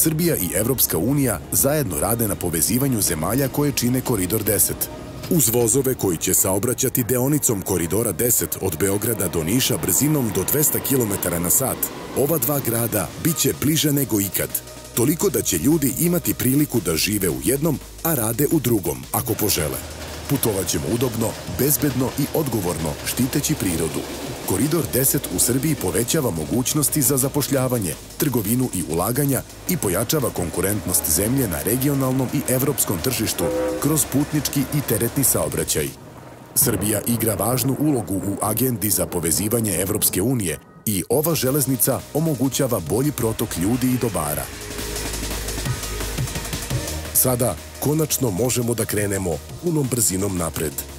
Srbija i Evropska unija zajedno rade na povezivanju zemalja koje čine Koridor 10. Uz vozove koji će saobraćati deonicom Koridora 10 od Beograda do Niša brzinom do 200 km na sat, ova dva grada biće bliže nego ikad. Toliko da će ljudi imati priliku da žive u jednom, a rade u drugom, ako požele. Putovaćemo udobno, bezbedno i odgovorno, štiteći prirodu. Koridor 10 u Srbiji povećava mogućnosti za zapošljavanje, trgovinu i ulaganja i pojačava konkurentnost zemlje na regionalnom i evropskom tržištu kroz putnički i teretni saobraćaj. Srbija igra važnu ulogu u agendi za povezivanje Evropske unije i ova železnica omogućava bolji protok ljudi i dobara. Sada konačno možemo da krenemo punom brzinom napred.